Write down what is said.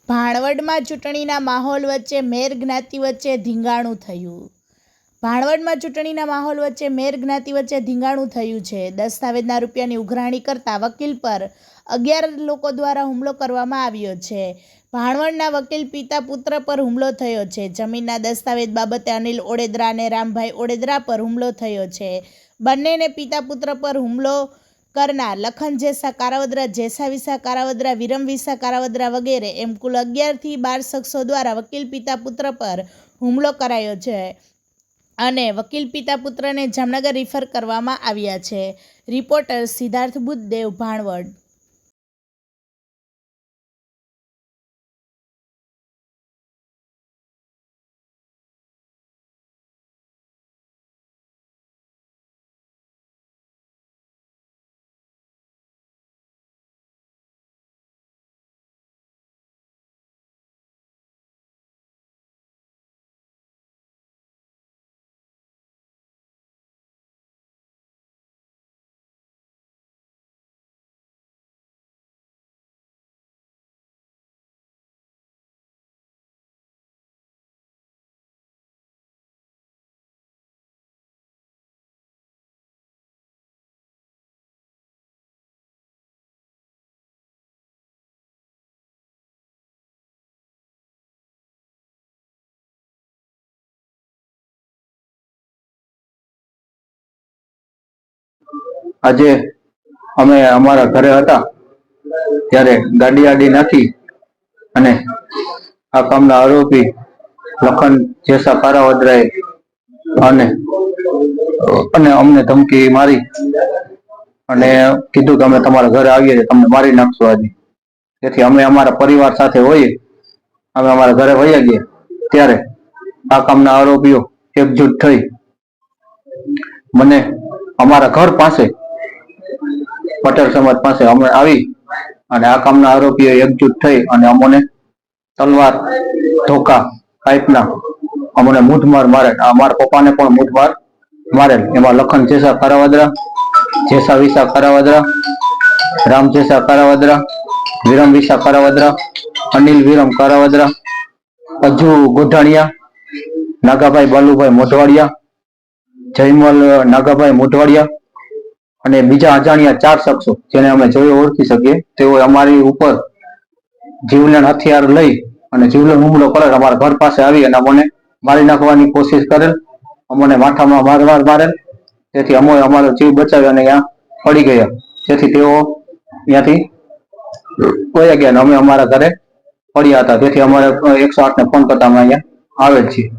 ભાણવડમાં ચૂંટણીના માહોલ વચ્ચે મેર જ્ઞાતિ વચ્ચે ધીંગાણું થયું. ભાણવડમાં ચૂંટણીના માહોલ વચ્ચે મેર જ્ઞાતિ વચ્ચે ધીંગાણું થયું છે. દસ્તાવેજના રૂપિયાની ઉઘરાણી કરતા વકીલ પર 11 લોકો દ્વારા હુમલો કરવામાં આવ્યો છે. ભાણવડના વકીલ પિતા પુત્ર પર હુમલો થયો છે. જમીનના દસ્તાવેજ બાબતે અનિલ ઓડેદરા અને રામભાઈ ઓડેદરા પર હુમલો થયો છે. બંનેને પિતા પુત્ર પર હુમલો કરનાર લખન જેસા કારાવદરા, જેસા વિસા કારાવદરા, વિરમ વિસા કારાવદરા વગેરે એમ કુલ 11 થી 12 શખ્સો દ્વારા વકીલ પિતા પુત્ર પર હુમલો કરાયો છે અને વકીલ પિતા પુત્રને જામનગર રિફર કરવામાં આવ્યા છે. રિપોર્ટર સિદ્ધાર્થ બુદ્ધદેવ, ભાણવડ. આજે અમે અમારા ઘરે હતા ત્યારે ગાડી આડી નાખી અને આ કામના આરોપી લખન જેસા કારાવદરાએ અને અમને ધમકી મારી અને કીધું કે અમે તમારા ઘરે આવીએ છીએ, તમને મારી નાખશું આજે. તેથી અમે અમારા પરિવાર સાથે હોઈએ, અમે અમારા ઘરે વયા ગયા ત્યારે આ કામના આરોપીઓ એકજૂટ થઈ મને અમારા ઘર પાસે પટેલ સમાજ પાસે અમે આવી અને આ કામના આરોપીઓ એકજૂટ થઈ અને અમને તલવાર, ધોકા, પાઇપના અમને મૂઢમાર મારે. અમારા પપ્પાને પણ મૂઢમાર મારેલ. એમાં લખન જેસા કારાવદરા, જેસા વિસા કારાવદરા, રામ જેસા કારાવદરા, વિરમ વિસા કારાવદરા, અનિલ વિરમ કારાવદરા, અજુ ગોઢાણીયા, નાગાભાઈ બાલુભાઈ મોઢવાડિયા, જયમલ નાગાભાઈ મોઢવાડિયા અને બીજા અજાણ્યા 4 શખ્સો જેને અમે જોઈ ઓળખી શકીએ તેઓ અમારી ઉપર જીવલેણ હથિયાર લઈ અને જીવલેણ હુમલો કરેલ. અમારા ઘર પાસે આવી અને અમને મારી નાખવાની કોશિશ કરેલ, અમને માથામાં મારેલ. તેથી અમે અમારો જીવ બચાવ્યો અને ત્યાં પડી ગયા. તેથી તેઓ ત્યાંથી વયા ગયા અને અમે અમારા ઘરે પડ્યા હતા. તેથી અમારે 108 ને ફોન કરતા અમે અહીંયા આવેલ છીએ.